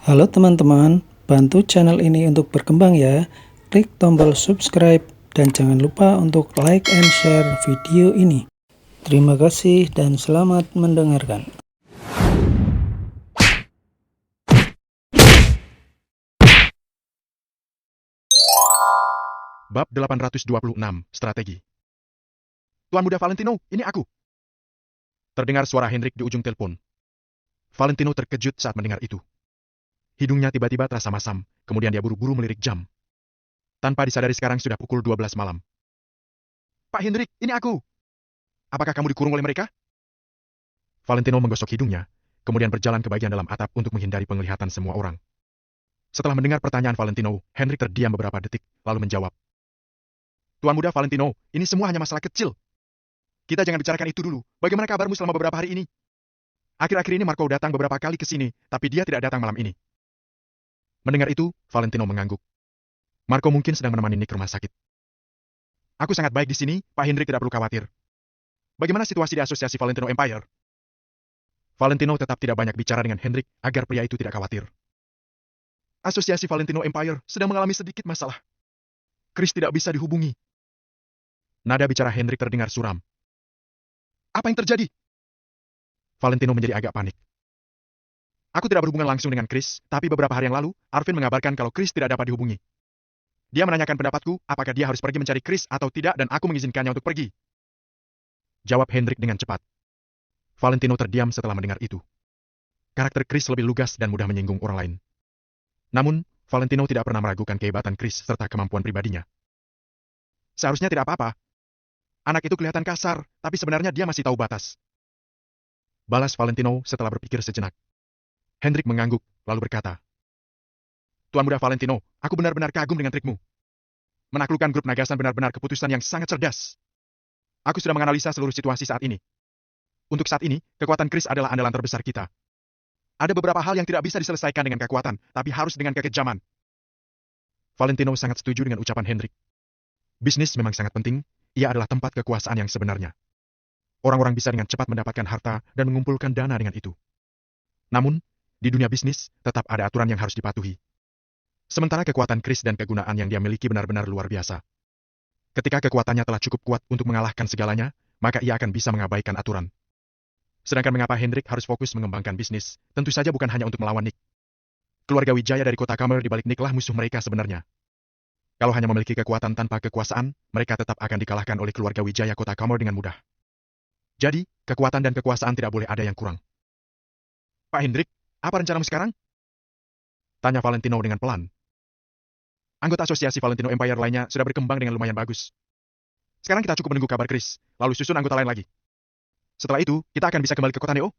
Halo teman-teman, bantu channel ini untuk berkembang ya. Klik tombol subscribe dan jangan lupa untuk like and share video ini. Terima kasih dan selamat mendengarkan. Bab 826, Strategi. Tuan Muda Valentino, ini aku. Terdengar suara Hendrik di ujung telepon. Valentino terkejut saat mendengar itu. Hidungnya tiba-tiba terasa masam, kemudian dia buru-buru melirik jam. Tanpa disadari sekarang sudah pukul 12 malam. Pak Hendrik, ini aku. Apakah kamu dikurung oleh mereka? Valentino menggosok hidungnya, kemudian berjalan ke bagian dalam atap untuk menghindari penglihatan semua orang. Setelah mendengar pertanyaan Valentino, Hendrik terdiam beberapa detik, lalu menjawab. Tuan Muda Valentino, ini semua hanya masalah kecil. Kita jangan bicarakan itu dulu. Bagaimana kabarmu selama beberapa hari ini? Akhir-akhir ini Marco datang beberapa kali ke sini, tapi dia tidak datang malam ini. Mendengar itu, Valentino mengangguk. Marco mungkin sedang menemani Nick ke rumah sakit. Aku sangat baik di sini, Pak Hendrik tidak perlu khawatir. Bagaimana situasi di asosiasi Valentino Empire? Valentino tetap tidak banyak bicara dengan Hendrik agar pria itu tidak khawatir. Asosiasi Valentino Empire sedang mengalami sedikit masalah. Chris tidak bisa dihubungi. Nada bicara Hendrik terdengar suram. Apa yang terjadi? Valentino menjadi agak panik. Aku tidak berhubungan langsung dengan Chris, tapi beberapa hari yang lalu, Arvin mengabarkan kalau Chris tidak dapat dihubungi. Dia menanyakan pendapatku, apakah dia harus pergi mencari Chris atau tidak dan aku mengizinkannya untuk pergi. Jawab Hendrik dengan cepat. Valentino terdiam setelah mendengar itu. Karakter Chris lebih lugas dan mudah menyinggung orang lain. Namun, Valentino tidak pernah meragukan kehebatan Chris serta kemampuan pribadinya. Seharusnya tidak apa-apa. Anak itu kelihatan kasar, tapi sebenarnya dia masih tahu batas. Balas Valentino setelah berpikir sejenak. Hendrik mengangguk, lalu berkata, Tuan Muda Valentino, aku benar-benar kagum dengan trikmu. Menaklukkan grup Nagasan benar-benar keputusan yang sangat cerdas. Aku sudah menganalisa seluruh situasi saat ini. Untuk saat ini, kekuatan Chris adalah andalan terbesar kita. Ada beberapa hal yang tidak bisa diselesaikan dengan kekuatan, tapi harus dengan kekejaman. Valentino sangat setuju dengan ucapan Hendrik. Bisnis memang sangat penting, ia adalah tempat kekuasaan yang sebenarnya. Orang-orang bisa dengan cepat mendapatkan harta dan mengumpulkan dana dengan itu. Namun, di dunia bisnis, tetap ada aturan yang harus dipatuhi. Sementara kekuatan Chris dan kegunaan yang dia miliki benar-benar luar biasa. Ketika kekuatannya telah cukup kuat untuk mengalahkan segalanya, maka ia akan bisa mengabaikan aturan. Sedangkan mengapa Hendrik harus fokus mengembangkan bisnis, tentu saja bukan hanya untuk melawan Nick. Keluarga Wijaya dari kota Kamer di balik Nick lah musuh mereka sebenarnya. Kalau hanya memiliki kekuatan tanpa kekuasaan, mereka tetap akan dikalahkan oleh keluarga Wijaya kota Kamer dengan mudah. Jadi, kekuatan dan kekuasaan tidak boleh ada yang kurang. Pak Hendrik, apa rencanamu sekarang? Tanya Valentino dengan pelan. Anggota asosiasi Valentino Empire lainnya sudah berkembang dengan lumayan bagus. Sekarang kita cukup menunggu kabar Chris, lalu susun anggota lain lagi. Setelah itu, kita akan bisa kembali ke kota Neo.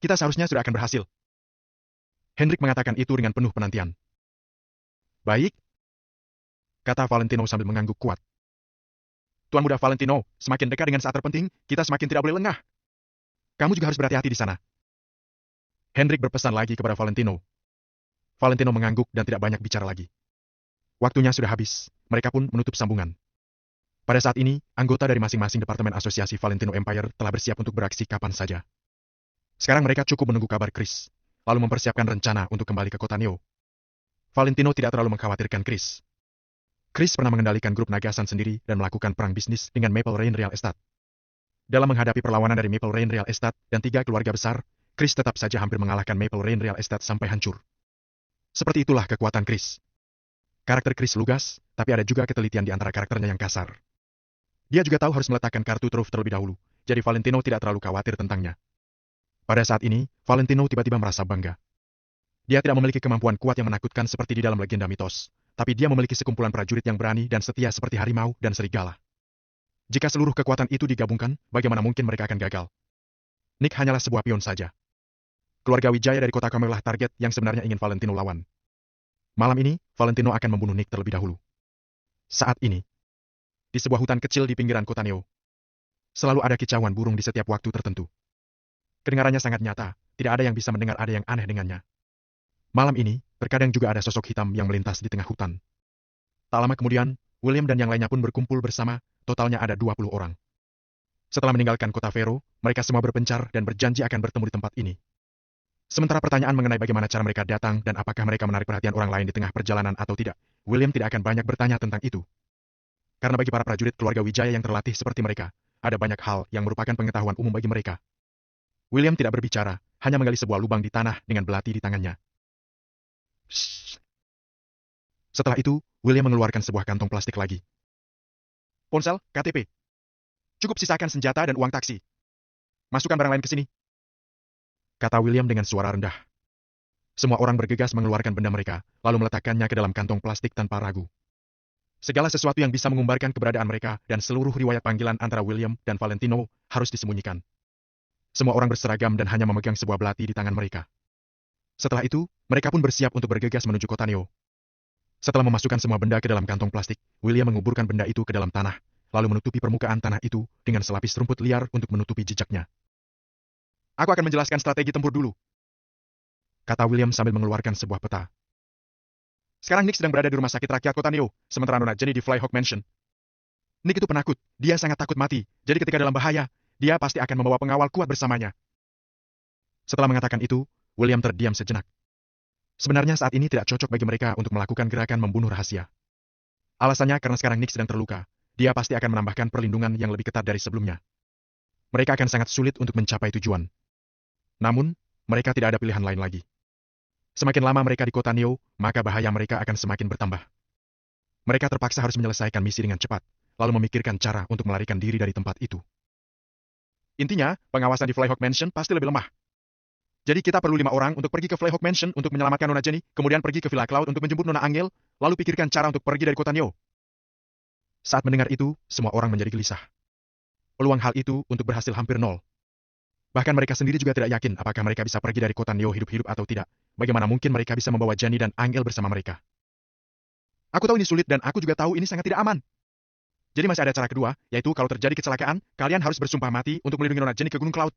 Kita seharusnya sudah akan berhasil. Hendrik mengatakan itu dengan penuh penantian. Baik, kata Valentino sambil mengangguk kuat. Tuan Muda Valentino, semakin dekat dengan saat terpenting, kita semakin tidak boleh lengah. Kamu juga harus berhati-hati di sana. Hendrik berpesan lagi kepada Valentino. Valentino mengangguk dan tidak banyak bicara lagi. Waktunya sudah habis, mereka pun menutup sambungan. Pada saat ini, anggota dari masing-masing departemen asosiasi Valentino Empire telah bersiap untuk beraksi kapan saja. Sekarang mereka cukup menunggu kabar Chris, lalu mempersiapkan rencana untuk kembali ke kota Neo. Valentino tidak terlalu mengkhawatirkan Chris. Chris pernah mengendalikan grup Nagasan sendiri dan melakukan perang bisnis dengan Maple Rain Real Estate. Dalam menghadapi perlawanan dari Maple Rain Real Estate dan 3 keluarga besar, Chris tetap saja hampir mengalahkan Maple Rain Real Estate sampai hancur. Seperti itulah kekuatan Chris. Karakter Chris lugas, tapi ada juga ketelitian di antara karakternya yang kasar. Dia juga tahu harus meletakkan kartu truf terlebih dahulu, jadi Valentino tidak terlalu khawatir tentangnya. Pada saat ini, Valentino tiba-tiba merasa bangga. Dia tidak memiliki kemampuan kuat yang menakutkan seperti di dalam legenda mitos, tapi dia memiliki sekumpulan prajurit yang berani dan setia seperti harimau dan serigala. Jika seluruh kekuatan itu digabungkan, bagaimana mungkin mereka akan gagal? Nick hanyalah sebuah pion saja. Keluarga Wijaya dari kota Kamerlah target yang sebenarnya ingin Valentino lawan. Malam ini, Valentino akan membunuh Nick terlebih dahulu. Saat ini, di sebuah hutan kecil di pinggiran kota Neo, selalu ada kicauan burung di setiap waktu tertentu. Kedengarannya sangat nyata, tidak ada yang bisa mendengar ada yang aneh dengannya. Malam ini, terkadang juga ada sosok hitam yang melintas di tengah hutan. Tak lama kemudian, William dan yang lainnya pun berkumpul bersama, totalnya ada 20 orang. Setelah meninggalkan kota Vero, mereka semua berpencar dan berjanji akan bertemu di tempat ini. Sementara pertanyaan mengenai bagaimana cara mereka datang dan apakah mereka menarik perhatian orang lain di tengah perjalanan atau tidak, William tidak akan banyak bertanya tentang itu. Karena bagi para prajurit keluarga Wijaya yang terlatih seperti mereka, ada banyak hal yang merupakan pengetahuan umum bagi mereka. William tidak berbicara, hanya menggali sebuah lubang di tanah dengan belati di tangannya. Shh. Setelah itu, William mengeluarkan sebuah kantong plastik lagi. Ponsel, KTP. Cukup sisakan senjata dan uang taksi. Masukkan barang lain ke sini, kata William dengan suara rendah. Semua orang bergegas mengeluarkan benda mereka, lalu meletakkannya ke dalam kantong plastik tanpa ragu. Segala sesuatu yang bisa mengumbarkan keberadaan mereka dan seluruh riwayat panggilan antara William dan Valentino harus disembunyikan. Semua orang berseragam dan hanya memegang sebuah belati di tangan mereka. Setelah itu, mereka pun bersiap untuk bergegas menuju kota Neo. Setelah memasukkan semua benda ke dalam kantong plastik, William menguburkan benda itu ke dalam tanah, lalu menutupi permukaan tanah itu dengan selapis rumput liar untuk menutupi jejaknya. Aku akan menjelaskan strategi tempur dulu, kata William sambil mengeluarkan sebuah peta. Sekarang Nick sedang berada di rumah sakit rakyat kota Neo, sementara Nona Jenny di Flyhawk Mansion. Nick itu penakut, dia sangat takut mati, jadi ketika dalam bahaya, dia pasti akan membawa pengawal kuat bersamanya. Setelah mengatakan itu, William terdiam sejenak. Sebenarnya saat ini tidak cocok bagi mereka untuk melakukan gerakan membunuh rahasia. Alasannya karena sekarang Nick sedang terluka, dia pasti akan menambahkan perlindungan yang lebih ketat dari sebelumnya. Mereka akan sangat sulit untuk mencapai tujuan. Namun, mereka tidak ada pilihan lain lagi. Semakin lama mereka di kota Neo, maka bahaya mereka akan semakin bertambah. Mereka terpaksa harus menyelesaikan misi dengan cepat, lalu memikirkan cara untuk melarikan diri dari tempat itu. Intinya, pengawasan di Flyhawk Mansion pasti lebih lemah. Jadi kita perlu 5 orang untuk pergi ke Flyhawk Mansion untuk menyelamatkan Nona Jenny, kemudian pergi ke Villa Cloud untuk menjemput Nona Angel, lalu pikirkan cara untuk pergi dari kota Neo. Saat mendengar itu, semua orang menjadi gelisah. Peluang hal itu untuk berhasil hampir nol. Bahkan mereka sendiri juga tidak yakin apakah mereka bisa pergi dari kota Neo hidup-hidup atau tidak. Bagaimana mungkin mereka bisa membawa Jenny dan Angel bersama mereka? Aku tahu ini sulit dan aku juga tahu ini sangat tidak aman. Jadi masih ada cara kedua, yaitu kalau terjadi kecelakaan, kalian harus bersumpah mati untuk melindungi Nona Jenny ke Gunung Cloud.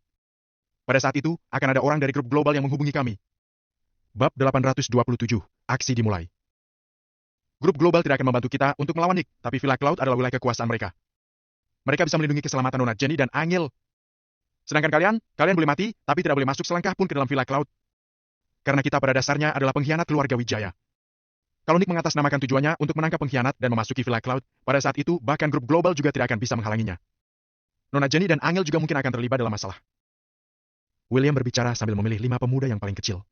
Pada saat itu, akan ada orang dari grup global yang menghubungi kami. Bab 827, aksi dimulai. Grup global tidak akan membantu kita untuk melawan Nick, tapi Villa Cloud adalah wilayah kekuasaan mereka. Mereka bisa melindungi keselamatan Nona Jenny dan Angel. Sedangkan kalian boleh mati, tapi tidak boleh masuk selangkah pun ke dalam Villa Cloud. Karena kita pada dasarnya adalah pengkhianat keluarga Wijaya. Kalau Nick mengatasnamakan tujuannya untuk menangkap pengkhianat dan memasuki Villa Cloud, pada saat itu bahkan grup global juga tidak akan bisa menghalanginya. Nona Jenny dan Angel juga mungkin akan terlibat dalam masalah. William berbicara sambil memilih 5 pemuda yang paling kecil.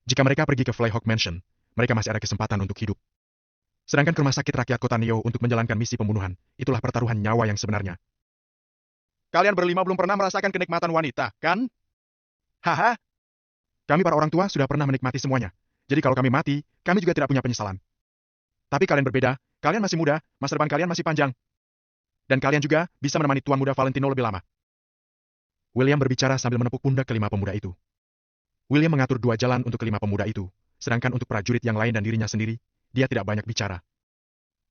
Jika mereka pergi ke Flyhawk Mansion, mereka masih ada kesempatan untuk hidup. Sedangkan ke rumah sakit rakyat kota Neo untuk menjalankan misi pembunuhan, itulah pertaruhan nyawa yang sebenarnya. Kalian berlima belum pernah merasakan kenikmatan wanita, kan? Haha. Kami para orang tua sudah pernah menikmati semuanya. Jadi kalau kami mati, kami juga tidak punya penyesalan. Tapi kalian berbeda, kalian masih muda, masa depan kalian masih panjang. Dan kalian juga bisa menemani Tuan Muda Valentino lebih lama. William berbicara sambil menepuk pundak kelima pemuda itu. William mengatur 2 jalan untuk kelima pemuda itu, sedangkan untuk prajurit yang lain dan dirinya sendiri, dia tidak banyak bicara.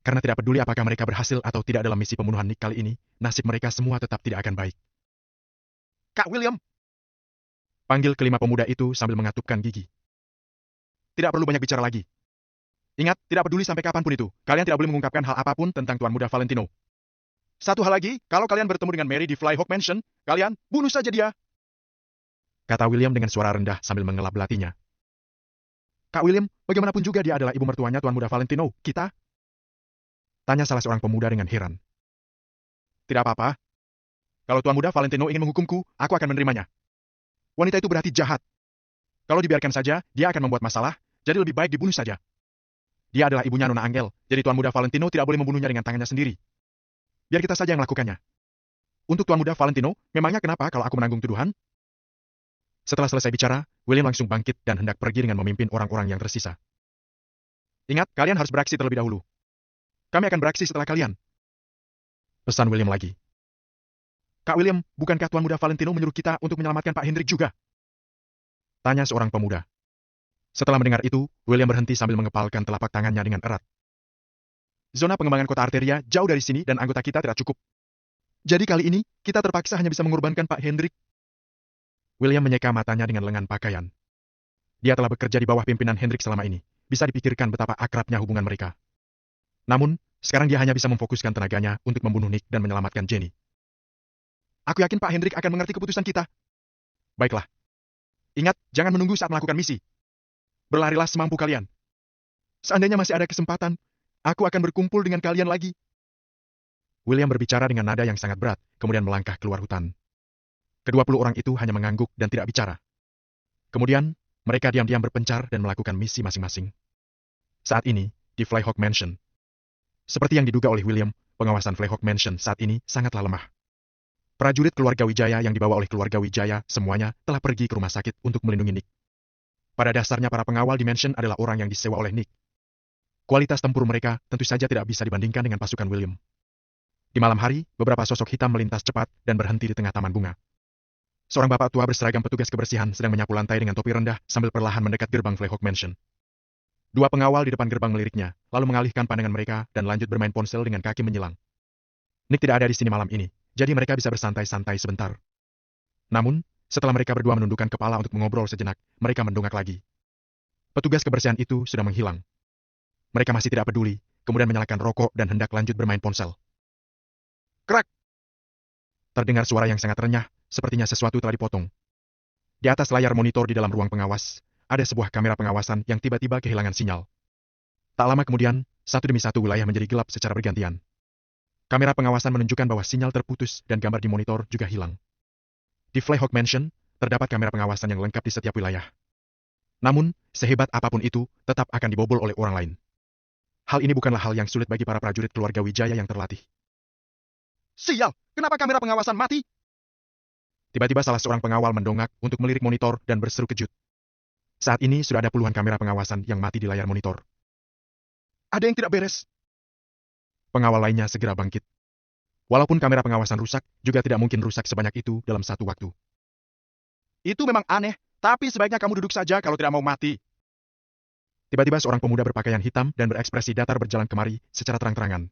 Karena tidak peduli apakah mereka berhasil atau tidak dalam misi pembunuhan Nick kali ini, nasib mereka semua tetap tidak akan baik. Kak William! Panggil kelima pemuda itu sambil mengatupkan gigi. Tidak perlu banyak bicara lagi. Ingat, tidak peduli sampai kapanpun itu, kalian tidak boleh mengungkapkan hal apapun tentang Tuan Muda Valentino. Satu hal lagi, kalau kalian bertemu dengan Mary di Flyhawk Mansion, kalian bunuh saja dia. Kata William dengan suara rendah sambil mengelap belatinya. Kak William, bagaimanapun juga dia adalah ibu mertuanya Tuan Muda Valentino, kita? Tanya salah seorang pemuda dengan heran. Tidak apa-apa. Kalau Tuan Muda Valentino ingin menghukumku, aku akan menerimanya. Wanita itu berarti jahat. Kalau dibiarkan saja, dia akan membuat masalah, jadi lebih baik dibunuh saja. Dia adalah ibunya Nona Angel, jadi Tuan Muda Valentino tidak boleh membunuhnya dengan tangannya sendiri. Biar kita saja yang melakukannya. Untuk Tuan Muda Valentino, memangnya kenapa kalau aku menanggung tuduhan? Setelah selesai bicara, William langsung bangkit dan hendak pergi dengan memimpin orang-orang yang tersisa. Ingat, kalian harus beraksi terlebih dahulu. Kami akan beraksi setelah kalian. Pesan William lagi. Kak William, bukankah Tuan Muda Valentino menyuruh kita untuk menyelamatkan Pak Hendrik juga? Tanya seorang pemuda. Setelah mendengar itu, William berhenti sambil mengepalkan telapak tangannya dengan erat. Zona pengembangan kota Arteria jauh dari sini dan anggota kita tidak cukup. Jadi kali ini, kita terpaksa hanya bisa mengorbankan Pak Hendrik. William menyeka matanya dengan lengan pakaian. Dia telah bekerja di bawah pimpinan Hendrik selama ini. Bisa dipikirkan betapa akrabnya hubungan mereka. Namun, sekarang dia hanya bisa memfokuskan tenaganya untuk membunuh Nick dan menyelamatkan Jenny. Aku yakin Pak Hendrik akan mengerti keputusan kita. Baiklah. Ingat, jangan menunggu saat melakukan misi. Berlarilah semampu kalian. Seandainya masih ada kesempatan, aku akan berkumpul dengan kalian lagi. William berbicara dengan nada yang sangat berat, kemudian melangkah keluar hutan. Kedua-puluh orang itu hanya mengangguk dan tidak bicara. Kemudian, mereka diam-diam berpencar dan melakukan misi masing-masing. Saat ini, di Flyhawk Mansion. Seperti yang diduga oleh William, pengawasan Flyhawk Mansion saat ini sangatlah lemah. Prajurit keluarga Wijaya yang dibawa oleh keluarga Wijaya semuanya telah pergi ke rumah sakit untuk melindungi Nick. Pada dasarnya para pengawal di Mansion adalah orang yang disewa oleh Nick. Kualitas tempur mereka tentu saja tidak bisa dibandingkan dengan pasukan William. Di malam hari, beberapa sosok hitam melintas cepat dan berhenti di tengah taman bunga. Seorang bapak tua berseragam petugas kebersihan sedang menyapu lantai dengan topi rendah sambil perlahan mendekat gerbang Flyhawk Mansion. Dua pengawal di depan gerbang meliriknya, lalu mengalihkan pandangan mereka dan lanjut bermain ponsel dengan kaki menyilang. Nick tidak ada di sini malam ini, jadi mereka bisa bersantai-santai sebentar. Namun, setelah mereka berdua menundukkan kepala untuk mengobrol sejenak, mereka mendongak lagi. Petugas kebersihan itu sudah menghilang. Mereka masih tidak peduli, kemudian menyalakan rokok dan hendak lanjut bermain ponsel. Krak! Terdengar suara yang sangat renyah, sepertinya sesuatu telah dipotong. Di atas layar monitor di dalam ruang pengawas, ada sebuah kamera pengawasan yang tiba-tiba kehilangan sinyal. Tak lama kemudian, satu demi satu wilayah menjadi gelap secara bergantian. Kamera pengawasan menunjukkan bahwa sinyal terputus dan gambar di monitor juga hilang. Di Flyhawk Mansion, terdapat kamera pengawasan yang lengkap di setiap wilayah. Namun, sehebat apapun itu, tetap akan dibobol oleh orang lain. Hal ini bukanlah hal yang sulit bagi para prajurit keluarga Wijaya yang terlatih. Sial, kenapa kamera pengawasan mati? Tiba-tiba salah seorang pengawal mendongak untuk melirik monitor dan berseru kejut. Saat ini sudah ada puluhan kamera pengawasan yang mati di layar monitor. Ada yang tidak beres. Pengawal lainnya segera bangkit. Walaupun kamera pengawasan rusak, juga tidak mungkin rusak sebanyak itu dalam satu waktu. Itu memang aneh, tapi sebaiknya kamu duduk saja kalau tidak mau mati. Tiba-tiba seorang pemuda berpakaian hitam dan berekspresi datar berjalan kemari secara terang-terangan.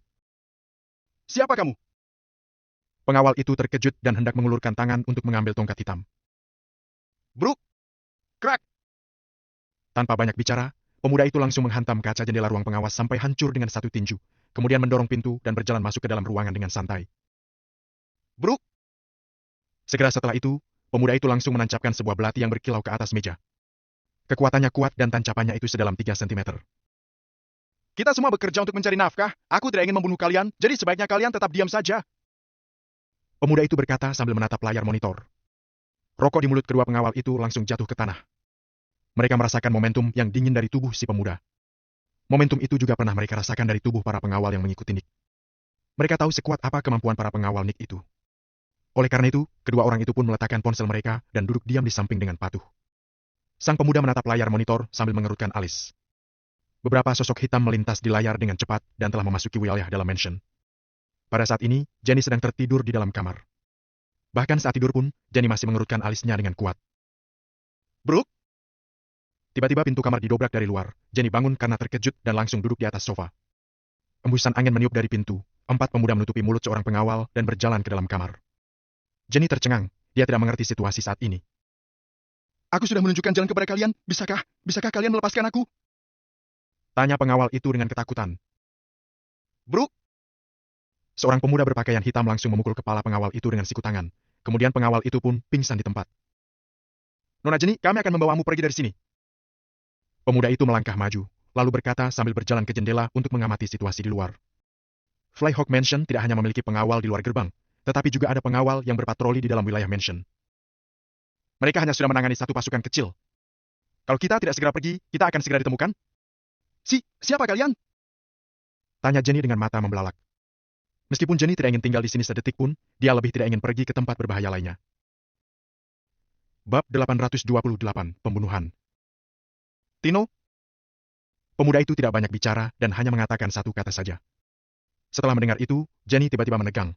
Siapa kamu? Pengawal itu terkejut dan hendak mengulurkan tangan untuk mengambil tongkat hitam. Bruk! Krak! Tanpa banyak bicara, pemuda itu langsung menghantam kaca jendela ruang pengawas sampai hancur dengan satu tinju, kemudian mendorong pintu dan berjalan masuk ke dalam ruangan dengan santai. Bruk! Segera setelah itu, pemuda itu langsung menancapkan sebuah belati yang berkilau ke atas meja. Kekuatannya kuat dan tancapannya itu sedalam 3 cm. Kita semua bekerja untuk mencari nafkah, aku tidak ingin membunuh kalian, jadi sebaiknya kalian tetap diam saja. Pemuda itu berkata sambil menatap layar monitor. Rokok di mulut kedua pengawal itu langsung jatuh ke tanah. Mereka merasakan momentum yang dingin dari tubuh si pemuda. Momentum itu juga pernah mereka rasakan dari tubuh para pengawal yang mengikuti Nick. Mereka tahu sekuat apa kemampuan para pengawal Nick itu. Oleh karena itu, kedua orang itu pun meletakkan ponsel mereka dan duduk diam di samping dengan patuh. Sang pemuda menatap layar monitor sambil mengerutkan alis. Beberapa sosok hitam melintas di layar dengan cepat dan telah memasuki wilayah dalam mansion. Pada saat ini, Jenny sedang tertidur di dalam kamar. Bahkan saat tidur pun, Jenny masih mengerutkan alisnya dengan kuat. Brooke? Tiba-tiba pintu kamar didobrak dari luar. Jenny bangun karena terkejut dan langsung duduk di atas sofa. Embusan angin meniup dari pintu. 4 pemuda menutupi mulut seorang pengawal dan berjalan ke dalam kamar. Jenny tercengang. Dia tidak mengerti situasi saat ini. Aku sudah menunjukkan jalan kepada kalian. Bisakah kalian melepaskan aku? Tanya pengawal itu dengan ketakutan. Brooke? Seorang pemuda berpakaian hitam langsung memukul kepala pengawal itu dengan siku tangan. Kemudian pengawal itu pun pingsan di tempat. Nona Jenny, kami akan membawamu pergi dari sini. Pemuda itu melangkah maju, lalu berkata sambil berjalan ke jendela untuk mengamati situasi di luar. Flyhawk Mansion tidak hanya memiliki pengawal di luar gerbang, tetapi juga ada pengawal yang berpatroli di dalam wilayah mansion. Mereka hanya sudah menangani satu pasukan kecil. Kalau kita tidak segera pergi, kita akan segera ditemukan. Siapa kalian? Tanya Jenny dengan mata membelalak. Meskipun Jenny tidak ingin tinggal di sini sedetik pun, dia lebih tidak ingin pergi ke tempat berbahaya lainnya. Bab 828, Pembunuhan. Tino? Pemuda itu tidak banyak bicara dan hanya mengatakan satu kata saja. Setelah mendengar itu, Jenny tiba-tiba menegang.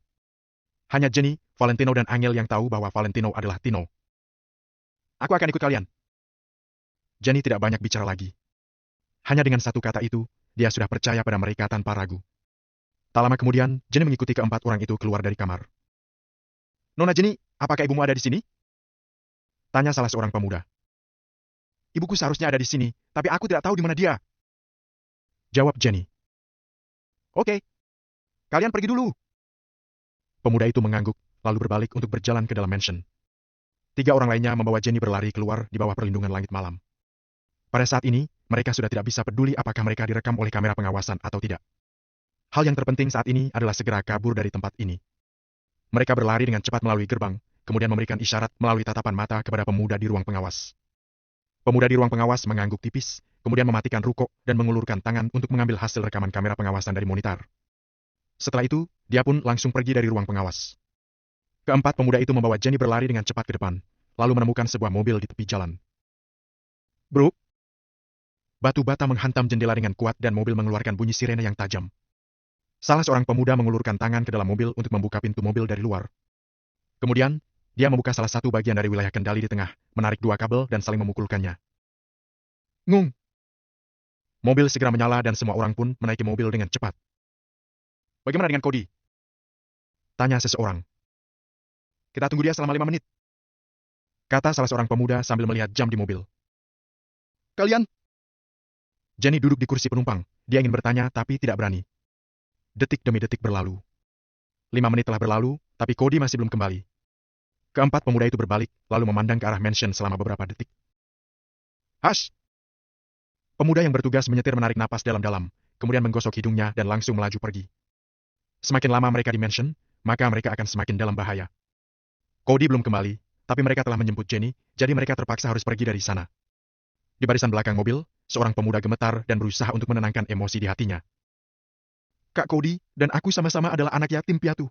Hanya Jenny, Valentino dan Angel yang tahu bahwa Valentino adalah Tino. Aku akan ikut kalian. Jenny tidak banyak bicara lagi. Hanya dengan satu kata itu, dia sudah percaya pada mereka tanpa ragu. Tak lama kemudian, Jenny mengikuti keempat orang itu keluar dari kamar. Nona Jenny, apakah ibumu ada di sini? Tanya salah seorang pemuda. Ibuku seharusnya ada di sini, tapi aku tidak tahu di mana dia. Jawab Jenny. Oke. Kalian pergi dulu. Pemuda itu mengangguk, lalu berbalik untuk berjalan ke dalam mansion. Tiga orang lainnya membawa Jenny berlari keluar di bawah perlindungan langit malam. Pada saat ini, mereka sudah tidak bisa peduli apakah mereka direkam oleh kamera pengawasan atau tidak. Hal yang terpenting saat ini adalah segera kabur dari tempat ini. Mereka berlari dengan cepat melalui gerbang, kemudian memberikan isyarat melalui tatapan mata kepada pemuda di ruang pengawas. Pemuda di ruang pengawas mengangguk tipis, kemudian mematikan rukuk dan mengulurkan tangan untuk mengambil hasil rekaman kamera pengawasan dari monitor. Setelah itu, dia pun langsung pergi dari ruang pengawas. Keempat pemuda itu membawa Jenny berlari dengan cepat ke depan, lalu menemukan sebuah mobil di tepi jalan. Bro! Batu bata menghantam jendela dengan kuat dan mobil mengeluarkan bunyi sirene yang tajam. Salah seorang pemuda mengulurkan tangan ke dalam mobil untuk membuka pintu mobil dari luar. Kemudian, dia membuka salah satu bagian dari wilayah kendali di tengah, menarik dua kabel dan saling memukulkannya. Ngung! Mobil segera menyala dan semua orang pun menaiki mobil dengan cepat. Bagaimana dengan Cody? Tanya seseorang. Kita tunggu dia selama 5 menit. Kata salah seorang pemuda sambil melihat jam di mobil. Kalian? Jenny duduk di kursi penumpang. Dia ingin bertanya tapi tidak berani. Detik demi detik berlalu. 5 menit telah berlalu, tapi Cody masih belum kembali. Keempat pemuda itu berbalik, lalu memandang ke arah mansion selama beberapa detik. Hush! Pemuda yang bertugas menyetir menarik napas dalam-dalam, kemudian menggosok hidungnya dan langsung melaju pergi. Semakin lama mereka di mansion, maka mereka akan semakin dalam bahaya. Cody belum kembali, tapi mereka telah menjemput Jenny, jadi mereka terpaksa harus pergi dari sana. Di barisan belakang mobil, seorang pemuda gemetar dan berusaha untuk menenangkan emosi di hatinya. Kak Cody dan aku sama-sama adalah anak yatim piatu.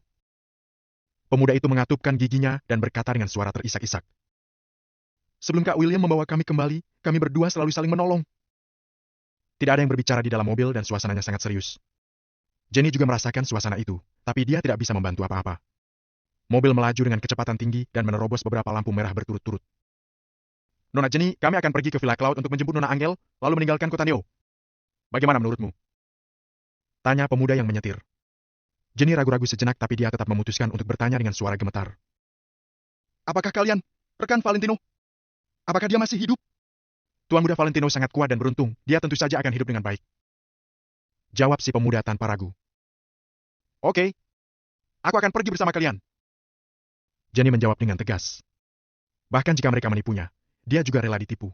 Pemuda itu mengatupkan giginya dan berkata dengan suara terisak-isak. Sebelum Kak William membawa kami kembali, kami berdua selalu saling menolong. Tidak ada yang berbicara di dalam mobil dan suasananya sangat serius. Jenny juga merasakan suasana itu, tapi dia tidak bisa membantu apa-apa. Mobil melaju dengan kecepatan tinggi dan menerobos beberapa lampu merah berturut-turut. Nona Jenny, kami akan pergi ke Villa Cloud untuk menjemput Nona Angel, lalu meninggalkan kota Neo. Bagaimana menurutmu? Tanya pemuda yang menyetir. Jenny ragu-ragu sejenak tapi dia tetap memutuskan untuk bertanya dengan suara gemetar. Apakah kalian, rekan Valentino? Apakah dia masih hidup? Tuan muda Valentino sangat kuat dan beruntung, dia tentu saja akan hidup dengan baik. Jawab si pemuda tanpa ragu. Oke. Aku akan pergi bersama kalian. Jenny menjawab dengan tegas. Bahkan jika mereka menipunya, dia juga rela ditipu.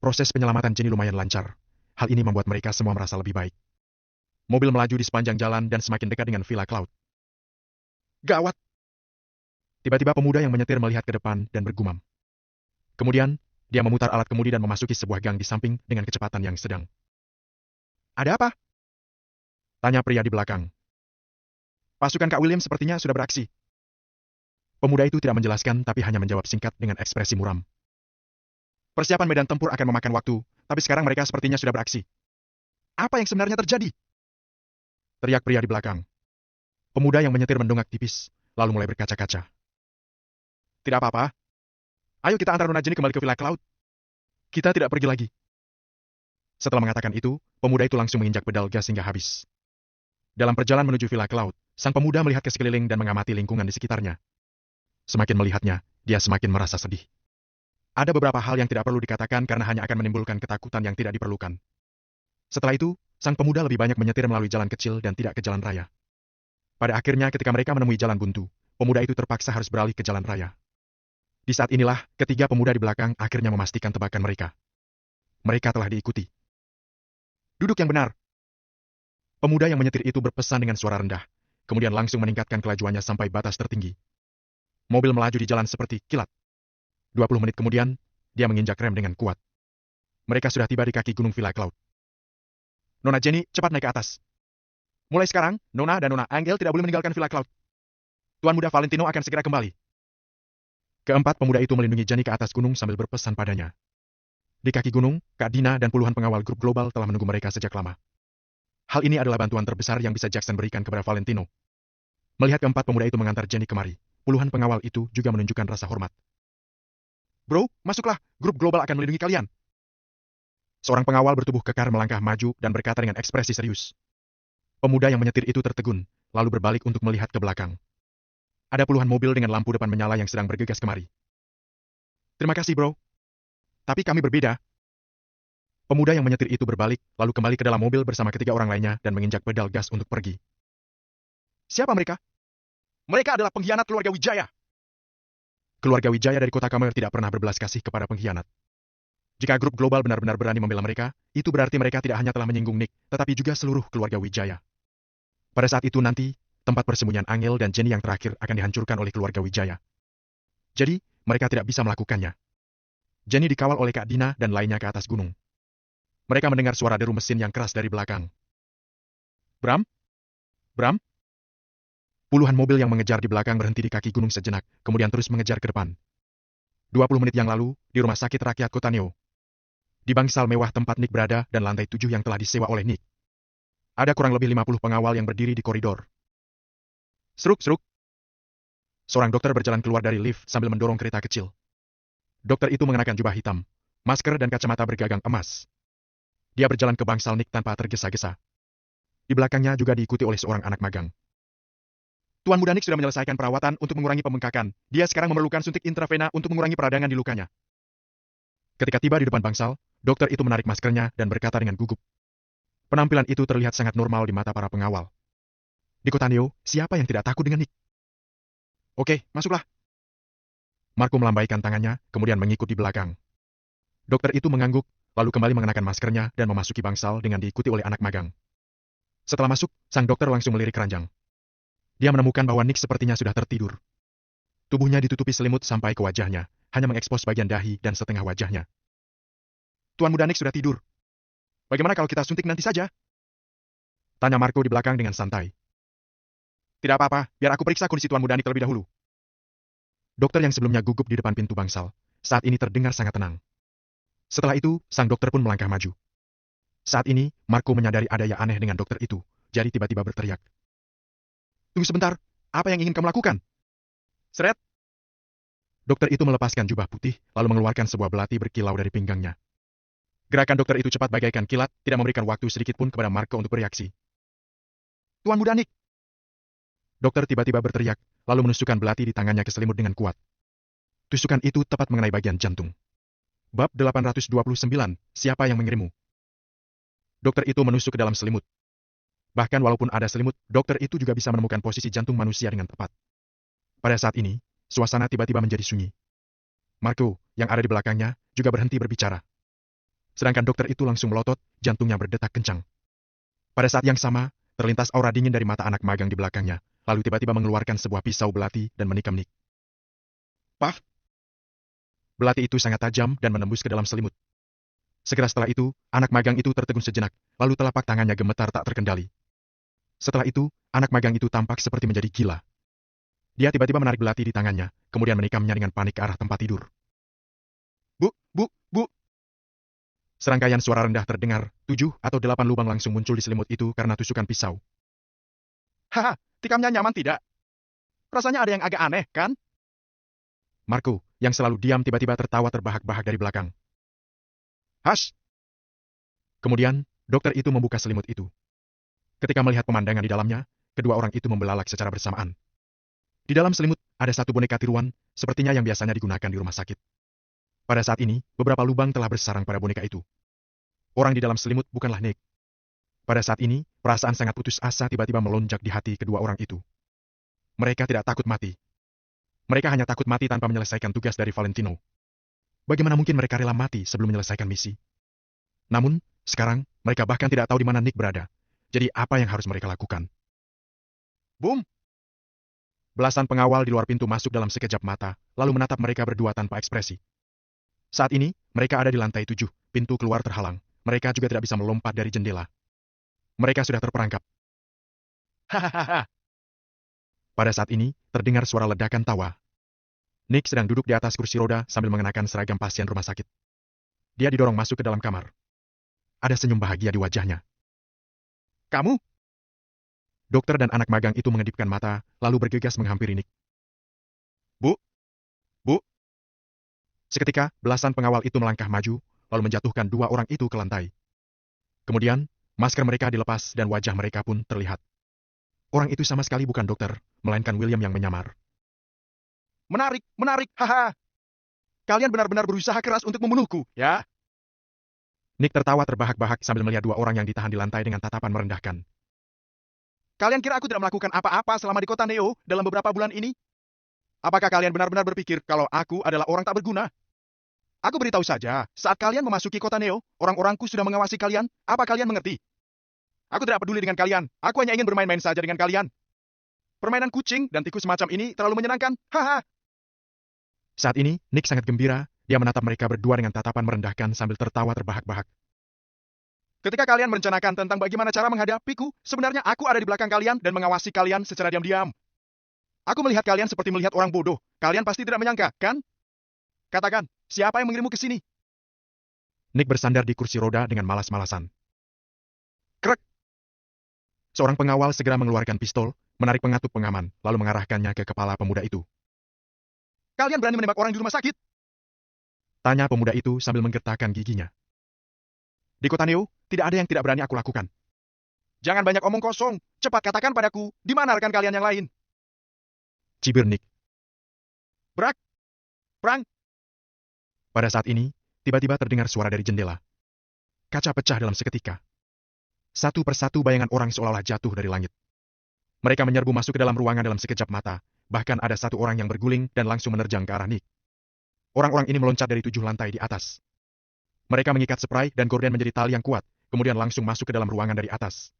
Proses penyelamatan Jenny lumayan lancar. Hal ini membuat mereka semua merasa lebih baik. Mobil melaju di sepanjang jalan dan semakin dekat dengan Villa Cloud. Gawat! Tiba-tiba pemuda yang menyetir melihat ke depan dan bergumam. Kemudian, dia memutar alat kemudi dan memasuki sebuah gang di samping dengan kecepatan yang sedang. Ada apa? Tanya pria di belakang. Pasukan Kak William sepertinya sudah beraksi. Pemuda itu tidak menjelaskan tapi hanya menjawab singkat dengan ekspresi muram. Persiapan medan tempur akan memakan waktu, tapi sekarang mereka sepertinya sudah beraksi. Apa yang sebenarnya terjadi? Teriak pria di belakang. Pemuda yang menyetir mendongak tipis, lalu mulai berkaca-kaca. Tidak apa-apa. Ayo kita antar Nona Jenny kembali ke Villa Cloud. Kita tidak pergi lagi. Setelah mengatakan itu, pemuda itu langsung menginjak pedal gas hingga habis. Dalam perjalanan menuju Villa Cloud, sang pemuda melihat ke sekeliling dan mengamati lingkungan di sekitarnya. Semakin melihatnya, dia semakin merasa sedih. Ada beberapa hal yang tidak perlu dikatakan karena hanya akan menimbulkan ketakutan yang tidak diperlukan. Setelah itu, sang pemuda lebih banyak menyetir melalui jalan kecil dan tidak ke jalan raya. Pada akhirnya ketika mereka menemui jalan buntu, pemuda itu terpaksa harus beralih ke jalan raya. Di saat inilah, ketiga pemuda di belakang akhirnya memastikan tebakan mereka. Mereka telah diikuti. Duduk yang benar. Pemuda yang menyetir itu berpesan dengan suara rendah, kemudian langsung meningkatkan kelajuannya sampai batas tertinggi. Mobil melaju di jalan seperti kilat. 20 menit kemudian, dia menginjak rem dengan kuat. Mereka sudah tiba di kaki gunung Villa Cloud. Nona Jenny, cepat naik ke atas. Mulai sekarang, Nona dan Nona Angel tidak boleh meninggalkan Villa Cloud. Tuan muda Valentino akan segera kembali. Keempat pemuda itu melindungi Jenny ke atas gunung sambil berpesan padanya. Di kaki gunung, Kak Dina dan puluhan pengawal grup global telah menunggu mereka sejak lama. Hal ini adalah bantuan terbesar yang bisa Jackson berikan kepada Valentino. Melihat keempat pemuda itu mengantar Jenny kemari, puluhan pengawal itu juga menunjukkan rasa hormat. Bro, masuklah, grup global akan melindungi kalian. Seorang pengawal bertubuh kekar melangkah maju dan berkata dengan ekspresi serius. Pemuda yang menyetir itu tertegun, lalu berbalik untuk melihat ke belakang. Ada puluhan mobil dengan lampu depan menyala yang sedang bergegas kemari. Terima kasih, bro. Tapi kami berbeda. Pemuda yang menyetir itu berbalik, lalu kembali ke dalam mobil bersama ketiga orang lainnya dan menginjak pedal gas untuk pergi. Siapa mereka? Mereka adalah pengkhianat keluarga Wijaya. Keluarga Wijaya dari kota Kamer tidak pernah berbelas kasih kepada pengkhianat. Jika grup global benar-benar berani membela mereka, itu berarti mereka tidak hanya telah menyinggung Nick, tetapi juga seluruh keluarga Wijaya. Pada saat itu nanti, tempat persembunyian Angel dan Jenny yang terakhir akan dihancurkan oleh keluarga Wijaya. Jadi, mereka tidak bisa melakukannya. Jenny dikawal oleh Kak Dina dan lainnya ke atas gunung. Mereka mendengar suara deru mesin yang keras dari belakang. Bram? Bram? Puluhan mobil yang mengejar di belakang berhenti di kaki gunung sejenak, kemudian terus mengejar ke depan. 20 menit yang lalu, di rumah sakit rakyat Kota Neo. Di bangsal mewah tempat Nick berada dan lantai 7 yang telah disewa oleh Nick. Ada kurang lebih 50 pengawal yang berdiri di koridor. Seruk-seruk. Seorang dokter berjalan keluar dari lift sambil mendorong kereta kecil. Dokter itu mengenakan jubah hitam, masker dan kacamata bergagang emas. Dia berjalan ke bangsal Nick tanpa tergesa-gesa. Di belakangnya juga diikuti oleh seorang anak magang. Tuan muda Nick sudah menyelesaikan perawatan untuk mengurangi pembengkakan. Dia sekarang memerlukan suntik intravena untuk mengurangi peradangan di lukanya. Ketika tiba di depan bangsal, dokter itu menarik maskernya dan berkata dengan gugup. Penampilan itu terlihat sangat normal di mata para pengawal. Di Kota Neo, siapa yang tidak takut dengan Nick? Oke, masuklah. Marco melambaikan tangannya, kemudian mengikut di belakang. Dokter itu mengangguk, lalu kembali mengenakan maskernya dan memasuki bangsal dengan diikuti oleh anak magang. Setelah masuk, sang dokter langsung melirik keranjang. Dia menemukan bahwa Nick sepertinya sudah tertidur. Tubuhnya ditutupi selimut sampai ke wajahnya, hanya mengekspos bagian dahi dan setengah wajahnya. Tuan muda Nick sudah tidur. Bagaimana kalau kita suntik nanti saja? Tanya Marco di belakang dengan santai. Tidak apa-apa, biar aku periksa kondisi Tuan muda Nick terlebih dahulu. Dokter yang sebelumnya gugup di depan pintu bangsal, saat ini terdengar sangat tenang. Setelah itu, sang dokter pun melangkah maju. Saat ini, Marco menyadari ada yang aneh dengan dokter itu, jadi tiba-tiba berteriak. Tunggu sebentar, apa yang ingin kamu lakukan? Seret. Dokter itu melepaskan jubah putih, lalu mengeluarkan sebuah belati berkilau dari pinggangnya. Gerakan dokter itu cepat bagaikan kilat, tidak memberikan waktu sedikit pun kepada Marco untuk bereaksi. Tuan muda Nick! Dokter tiba-tiba berteriak, lalu menusukkan belati di tangannya ke selimut dengan kuat. Tusukan itu tepat mengenai bagian jantung. Bab 829, siapa yang mengirimmu? Dokter itu menusuk ke dalam selimut. Bahkan walaupun ada selimut, dokter itu juga bisa menemukan posisi jantung manusia dengan tepat. Pada saat ini, suasana tiba-tiba menjadi sunyi. Marco, yang ada di belakangnya, juga berhenti berbicara. Sedangkan dokter itu langsung melotot, jantungnya berdetak kencang. Pada saat yang sama, terlintas aura dingin dari mata anak magang di belakangnya, lalu tiba-tiba mengeluarkan sebuah pisau belati dan menikam Nick. Paf! Belati itu sangat tajam dan menembus ke dalam selimut. Segera setelah itu, anak magang itu tertegun sejenak, lalu telapak tangannya gemetar tak terkendali. Setelah itu, anak magang itu tampak seperti menjadi gila. Dia tiba-tiba menarik belati di tangannya, kemudian menikamnya dengan panik ke arah tempat tidur. Bu, bu, bu! Serangkaian suara rendah terdengar, 7 atau 8 lubang langsung muncul di selimut itu karena tusukan pisau. Haha, tikamnya nyaman tidak? Rasanya ada yang agak aneh, kan? Marco, yang selalu diam tiba-tiba tertawa terbahak-bahak dari belakang. Hush! Kemudian, dokter itu membuka selimut itu. Ketika melihat pemandangan di dalamnya, kedua orang itu membelalak secara bersamaan. Di dalam selimut, ada satu boneka tiruan, sepertinya yang biasanya digunakan di rumah sakit. Pada saat ini, beberapa lubang telah bersarang pada boneka itu. Orang di dalam selimut bukanlah Nick. Pada saat ini, perasaan sangat putus asa tiba-tiba melonjak di hati kedua orang itu. Mereka tidak takut mati. Mereka hanya takut mati tanpa menyelesaikan tugas dari Valentino. Bagaimana mungkin mereka rela mati sebelum menyelesaikan misi? Namun, sekarang, mereka bahkan tidak tahu di mana Nick berada. Jadi apa yang harus mereka lakukan? Boom! Belasan pengawal di luar pintu masuk dalam sekejap mata, lalu menatap mereka berdua tanpa ekspresi. Saat ini, mereka ada di lantai 7, pintu keluar terhalang. Mereka juga tidak bisa melompat dari jendela. Mereka sudah terperangkap. Hahaha. Pada saat ini, terdengar suara ledakan tawa. Nick sedang duduk di atas kursi roda sambil mengenakan seragam pasien rumah sakit. Dia didorong masuk ke dalam kamar. Ada senyum bahagia di wajahnya. Kamu? Dokter dan anak magang itu mengedipkan mata, lalu bergegas menghampiri Nick. Bu? Bu? Seketika, belasan pengawal itu melangkah maju, lalu menjatuhkan dua orang itu ke lantai. Kemudian, masker mereka dilepas dan wajah mereka pun terlihat. Orang itu sama sekali bukan dokter, melainkan William yang menyamar. Menarik, menarik, haha. Kalian benar-benar berusaha keras untuk membunuhku, ya? Nick tertawa terbahak-bahak sambil melihat dua orang yang ditahan di lantai dengan tatapan merendahkan. Kalian kira aku tidak melakukan apa-apa selama di kota Neo dalam beberapa bulan ini? Apakah kalian benar-benar berpikir kalau aku adalah orang tak berguna? Aku beritahu saja, saat kalian memasuki kota Neo, orang-orangku sudah mengawasi kalian. Apa kalian mengerti? Aku tidak peduli dengan kalian. Aku hanya ingin bermain-main saja dengan kalian. Permainan kucing dan tikus semacam ini terlalu menyenangkan. Haha. Saat ini, Nick sangat gembira. Dia menatap mereka berdua dengan tatapan merendahkan sambil tertawa terbahak-bahak. Ketika kalian merencanakan tentang bagaimana cara menghadapiku, sebenarnya aku ada di belakang kalian dan mengawasi kalian secara diam-diam. Aku melihat kalian seperti melihat orang bodoh. Kalian pasti tidak menyangka, kan? Katakan, siapa yang mengirimmu ke sini? Nick bersandar di kursi roda dengan malas-malasan. Krek! Seorang pengawal segera mengeluarkan pistol, menarik pengatuk pengaman, lalu mengarahkannya ke kepala pemuda itu. Kalian berani menembak orang di rumah sakit? Tanya pemuda itu sambil menggertakkan giginya. Di kota Neo, tidak ada yang tidak berani aku lakukan. Jangan banyak omong kosong. Cepat katakan padaku, di mana rekan kalian yang lain? Cibir Nick. Brak! Prang! Pada saat ini, tiba-tiba terdengar suara dari jendela. Kaca pecah dalam seketika. Satu persatu bayangan orang seolah-olah jatuh dari langit. Mereka menyerbu masuk ke dalam ruangan dalam sekejap mata. Bahkan ada satu orang yang berguling dan langsung menerjang ke arah Nick. Orang-orang ini meloncat dari 7 lantai di atas. Mereka mengikat spray dan gorden menjadi tali yang kuat, kemudian langsung masuk ke dalam ruangan dari atas.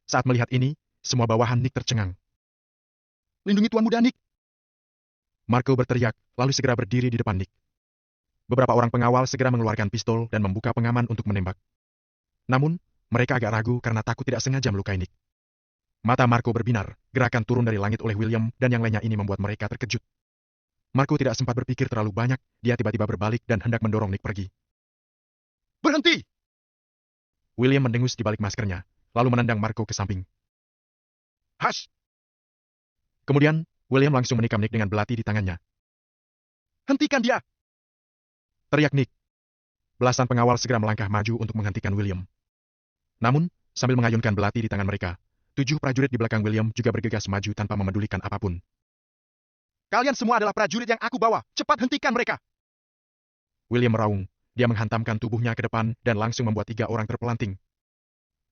Saat melihat ini, semua bawahan Nick tercengang. Lindungi Tuan Muda Nick! Marco berteriak, lalu segera berdiri di depan Nick. Beberapa orang pengawal segera mengeluarkan pistol dan membuka pengaman untuk menembak. Namun, mereka agak ragu karena takut tidak sengaja melukai Nick. Mata Marco berbinar, gerakan turun dari langit oleh William dan yang lainnya ini membuat mereka terkejut. Marco tidak sempat berpikir terlalu banyak, dia tiba-tiba berbalik dan hendak mendorong Nick pergi. Berhenti! William mendengus di balik maskernya, lalu menendang Marco ke samping. Hush! Kemudian, William langsung menikam Nick dengan belati di tangannya. Hentikan dia! Teriak Nick. Belasan pengawal segera melangkah maju untuk menghentikan William. Namun, sambil mengayunkan belati di tangan mereka, 7 prajurit di belakang William juga bergegas maju tanpa memedulikan apapun. Kalian semua adalah prajurit yang aku bawa. Cepat hentikan mereka! William meraung. Dia menghantamkan tubuhnya ke depan dan langsung membuat 3 orang terpelanting.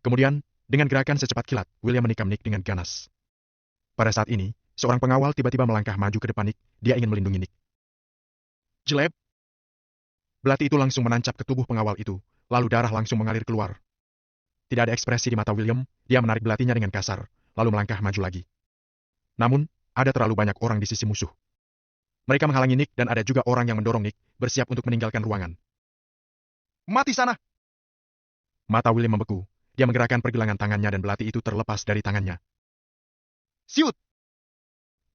Kemudian, dengan gerakan secepat kilat, William menikam Nick dengan ganas. Pada saat ini, seorang pengawal tiba-tiba melangkah maju ke depan Nick. Dia ingin melindungi Nick. Jeleb! Belati itu langsung menancap ke tubuh pengawal itu, lalu darah langsung mengalir keluar. Tidak ada ekspresi di mata William, dia menarik belatinya dengan kasar, lalu melangkah maju lagi. Namun, ada terlalu banyak orang di sisi musuh. Mereka menghalangi Nick dan ada juga orang yang mendorong Nick, bersiap untuk meninggalkan ruangan. Mati sana! Mata William membeku. Dia menggerakkan pergelangan tangannya dan belati itu terlepas dari tangannya. Siut!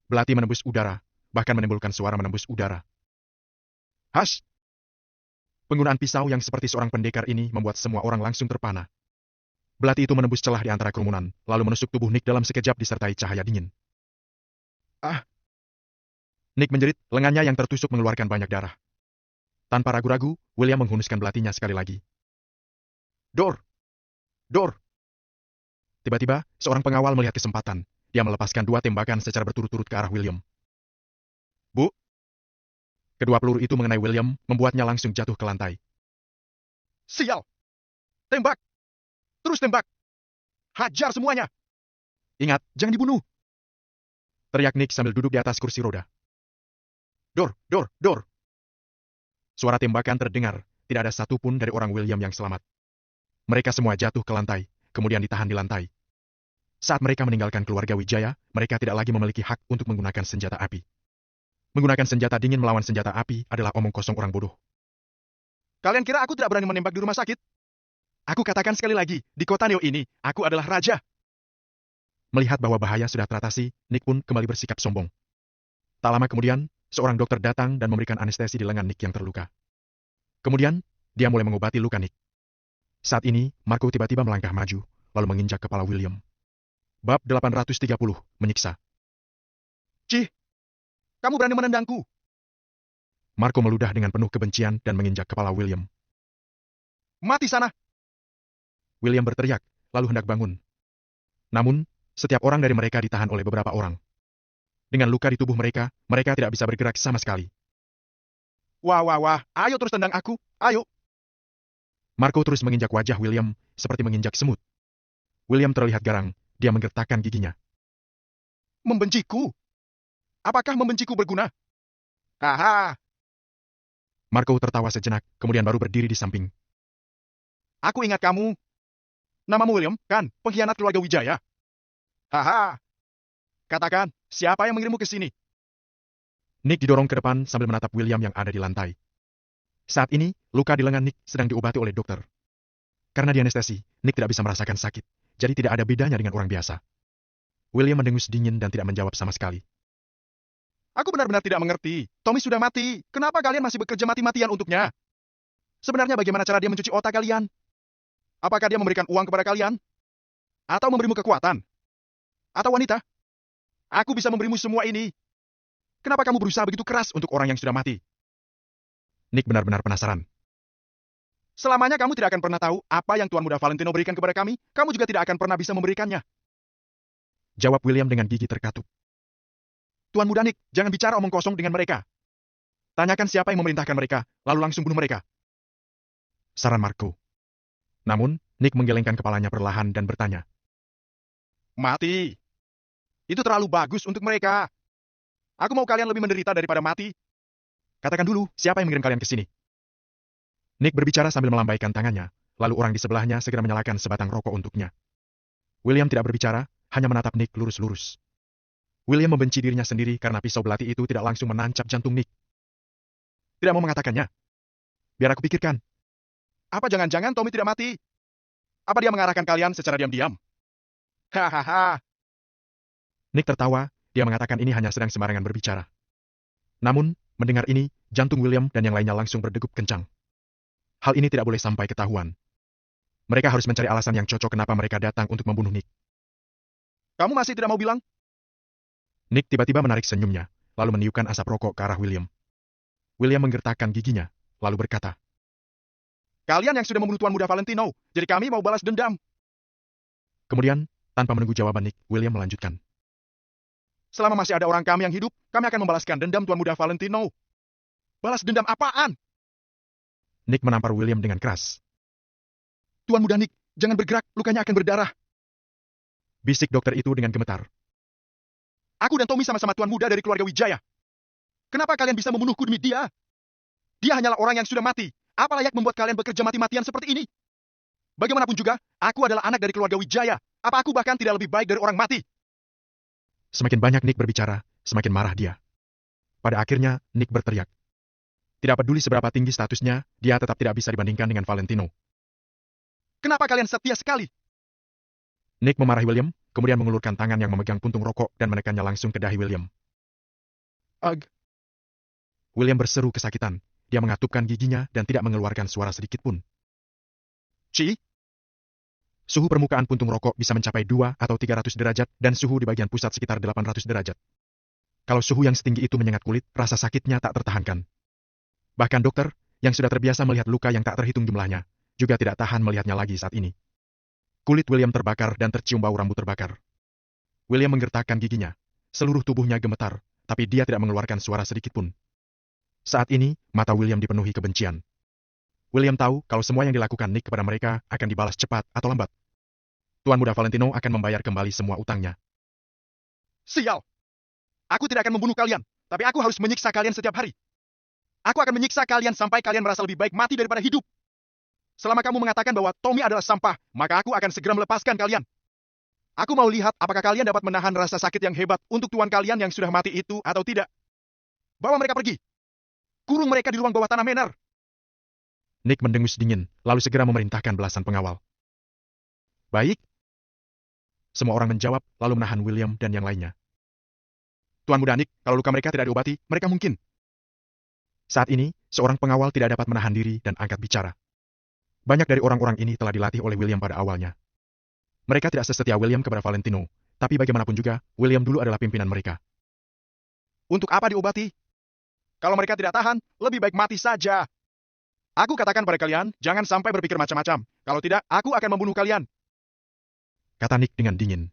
Belati menembus udara, bahkan menimbulkan suara menembus udara. Hush! Penggunaan pisau yang seperti seorang pendekar ini membuat semua orang langsung terpana. Belati itu menembus celah di antara kerumunan, lalu menusuk tubuh Nick dalam sekejap disertai cahaya dingin. Ah! Nick menjerit, lengannya yang tertusuk mengeluarkan banyak darah. Tanpa ragu-ragu, William menghunuskan belatinya sekali lagi. Dor! Dor! Tiba-tiba, seorang pengawal melihat kesempatan. Dia melepaskan 2 tembakan secara berturut-turut ke arah William. Bu! Kedua peluru itu mengenai William, membuatnya langsung jatuh ke lantai. Sial! Tembak! Terus tembak! Hajar semuanya! Ingat, jangan dibunuh! Teriak Nick sambil duduk di atas kursi roda. Dor! Dor! Dor! Suara tembakan terdengar, tidak ada satupun dari orang William yang selamat. Mereka semua jatuh ke lantai, kemudian ditahan di lantai. Saat mereka meninggalkan keluarga Wijaya, mereka tidak lagi memiliki hak untuk menggunakan senjata api. Menggunakan senjata dingin melawan senjata api adalah omong kosong orang bodoh. Kalian kira aku tidak berani menembak di rumah sakit? Aku katakan sekali lagi, di kota Neo ini, aku adalah raja. Melihat bahwa bahaya sudah teratasi, Nick pun kembali bersikap sombong. Tak lama kemudian, seorang dokter datang dan memberikan anestesi di lengan Nick yang terluka. Kemudian, dia mulai mengobati luka Nick. Saat ini, Marco tiba-tiba melangkah maju, lalu menginjak kepala William. Bab 830, menyiksa. Cih! Kamu berani menendangku! Marco meludah dengan penuh kebencian dan menginjak kepala William. Mati sana! William berteriak, lalu hendak bangun. Namun, setiap orang dari mereka ditahan oleh beberapa orang. Dengan luka di tubuh mereka, mereka tidak bisa bergerak sama sekali. Wah, wah, wah, ayo terus tendang aku, ayo! Marco terus menginjak wajah William, seperti menginjak semut. William terlihat garang, dia menggertakkan giginya. Membenciku? Apakah membenciku berguna? Haha. Marco tertawa sejenak, kemudian baru berdiri di samping. Aku ingat kamu. Namamu William, kan? Pengkhianat keluarga Wijaya. Haha. Katakan, siapa yang mengirimmu ke sini? Nick didorong ke depan sambil menatap William yang ada di lantai. Saat ini, luka di lengan Nick sedang diobati oleh dokter. Karena dianestesi, Nick tidak bisa merasakan sakit, jadi tidak ada bedanya dengan orang biasa. William mendengus dingin dan tidak menjawab sama sekali. Aku benar-benar tidak mengerti. Tommy sudah mati. Kenapa kalian masih bekerja mati-matian untuknya? Sebenarnya bagaimana cara dia mencuci otak kalian? Apakah dia memberikan uang kepada kalian? Atau memberimu kekuatan? Atau wanita? Aku bisa memberimu semua ini. Kenapa kamu berusaha begitu keras untuk orang yang sudah mati? Nick benar-benar penasaran. Selamanya kamu tidak akan pernah tahu apa yang Tuan Muda Valentino berikan kepada kami. Kamu juga tidak akan pernah bisa memberikannya. Jawab William dengan gigi terkatup. Tuan Muda Nick, jangan bicara omong kosong dengan mereka. Tanyakan siapa yang memerintahkan mereka, lalu langsung bunuh mereka. Saran Marco. Namun, Nick menggelengkan kepalanya perlahan dan bertanya. Mati. Itu terlalu bagus untuk mereka. Aku mau kalian lebih menderita daripada mati. Katakan dulu, siapa yang mengirim kalian ke sini? Nick berbicara sambil melambaikan tangannya, lalu orang di sebelahnya segera menyalakan sebatang rokok untuknya. William tidak berbicara, hanya menatap Nick lurus-lurus. William membenci dirinya sendiri karena pisau belati itu tidak langsung menancap jantung Nick. Tidak mau mengatakannya. Biar aku pikirkan. Apa jangan-jangan Tommy tidak mati? Apa dia mengarahkan kalian secara diam-diam? Hahaha. Nick tertawa, dia mengatakan ini hanya sedang sembarangan berbicara. Namun, mendengar ini, jantung William dan yang lainnya langsung berdegup kencang. Hal ini tidak boleh sampai ketahuan. Mereka harus mencari alasan yang cocok kenapa mereka datang untuk membunuh Nick. Kamu masih tidak mau bilang? Nick tiba-tiba menarik senyumnya, lalu meniupkan asap rokok ke arah William. William menggertakkan giginya, lalu berkata, kalian yang sudah membunuh Tuan Muda Valentino, jadi kami mau balas dendam. Kemudian, tanpa menunggu jawaban Nick, William melanjutkan. Selama masih ada orang kami yang hidup, kami akan membalaskan dendam Tuan Muda Valentino. Balas dendam apaan? Nick menampar William dengan keras. Tuan Muda Nick, jangan bergerak, lukanya akan berdarah. Bisik dokter itu dengan gemetar. Aku dan Tommy sama-sama Tuan Muda dari keluarga Wijaya. Kenapa kalian bisa membunuhku demi dia? Dia hanyalah orang yang sudah mati. Apa layak membuat kalian bekerja mati-matian seperti ini? Bagaimanapun juga, aku adalah anak dari keluarga Wijaya. Apa aku bahkan tidak lebih baik dari orang mati? Semakin banyak Nick berbicara, semakin marah dia. Pada akhirnya, Nick berteriak. Tidak peduli seberapa tinggi statusnya, dia tetap tidak bisa dibandingkan dengan Valentino. Kenapa kalian setia sekali? Nick memarahi William, kemudian mengulurkan tangan yang memegang puntung rokok dan menekannya langsung ke dahi William. Ag. William berseru kesakitan. Dia mengatupkan giginya dan tidak mengeluarkan suara sedikit pun. Ci? Suhu permukaan puntung rokok bisa mencapai 2 atau 300 derajat dan suhu di bagian pusat sekitar 800 derajat. Kalau suhu yang setinggi itu menyengat kulit, rasa sakitnya tak tertahankan. Bahkan dokter, yang sudah terbiasa melihat luka yang tak terhitung jumlahnya, juga tidak tahan melihatnya lagi saat ini. Kulit William terbakar dan tercium bau rambut terbakar. William menggertakkan giginya. Seluruh tubuhnya gemetar, tapi dia tidak mengeluarkan suara sedikit pun. Saat ini, mata William dipenuhi kebencian. William tahu kalau semua yang dilakukan Nick kepada mereka akan dibalas cepat atau lambat. Tuan Muda Valentino akan membayar kembali semua utangnya. Sial! Aku tidak akan membunuh kalian, tapi aku harus menyiksa kalian setiap hari. Aku akan menyiksa kalian sampai kalian merasa lebih baik mati daripada hidup. Selama kamu mengatakan bahwa Tommy adalah sampah, maka aku akan segera melepaskan kalian. Aku mau lihat apakah kalian dapat menahan rasa sakit yang hebat untuk tuan kalian yang sudah mati itu atau tidak. Bawa mereka pergi. Kurung mereka di ruang bawah tanah Manor. Nick mendengus dingin, lalu segera memerintahkan belasan pengawal. Baik. Semua orang menjawab, lalu menahan William dan yang lainnya. Tuan Muda Nick, kalau luka mereka tidak diobati, mereka mungkin. Saat ini, seorang pengawal tidak dapat menahan diri dan angkat bicara. Banyak dari orang-orang ini telah dilatih oleh William pada awalnya. Mereka tidak sesetia William kepada Valentino, tapi bagaimanapun juga, William dulu adalah pimpinan mereka. Untuk apa diobati? Kalau mereka tidak tahan, lebih baik mati saja. Aku katakan pada kalian, jangan sampai berpikir macam-macam. Kalau tidak, aku akan membunuh kalian. Kata Nick dengan dingin.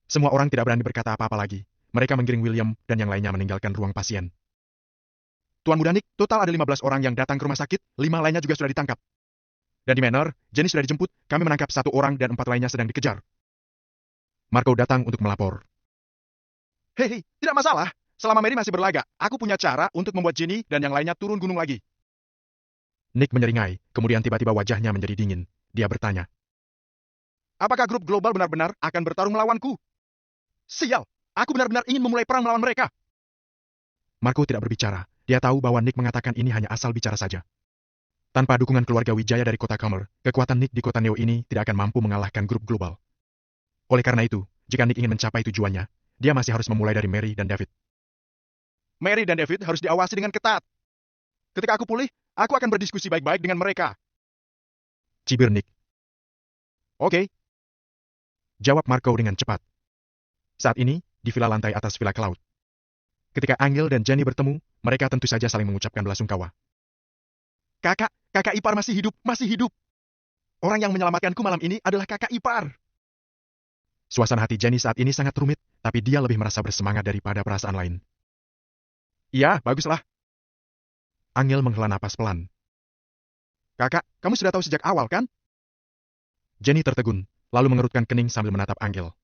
Semua orang tidak berani berkata apa-apa lagi. Mereka menggiring William dan yang lainnya meninggalkan ruang pasien. Tuan Muda Nick, total ada 15 orang yang datang ke rumah sakit, 5 lainnya juga sudah ditangkap. Dan di Manor, Jenny sudah dijemput, kami menangkap 1 orang dan 4 lainnya sedang dikejar. Marco datang untuk melapor. Hei, tidak masalah. Selama Mary masih berlaga, aku punya cara untuk membuat Jenny dan yang lainnya turun gunung lagi. Nick menyeringai, kemudian tiba-tiba wajahnya menjadi dingin. Dia bertanya, apakah grup global benar-benar akan bertarung melawanku? Sial, aku benar-benar ingin memulai perang melawan mereka. Marco tidak berbicara. Dia tahu bahwa Nick mengatakan ini hanya asal bicara saja. Tanpa dukungan keluarga Wijaya dari kota Kamer, kekuatan Nick di kota Neo ini tidak akan mampu mengalahkan grup global. Oleh karena itu, jika Nick ingin mencapai tujuannya, dia masih harus memulai dari Mary dan David. Mary dan David harus diawasi dengan ketat. Ketika aku pulih, aku akan berdiskusi baik-baik dengan mereka. Cibir Nick. Oke. Jawab Marco dengan cepat. Saat ini, di villa lantai atas Villa Cloud. Ketika Angel dan Jenny bertemu, mereka tentu saja saling mengucapkan belasungkawa. Kakak ipar masih hidup. Orang yang menyelamatkanku malam ini adalah kakak ipar. Suasana hati Jenny saat ini sangat rumit, tapi dia lebih merasa bersemangat daripada perasaan lain. Iya, baguslah. Angel menghela napas pelan. Kakak, kamu sudah tahu sejak awal, kan? Jenny tertegun, lalu mengerutkan kening sambil menatap Angel.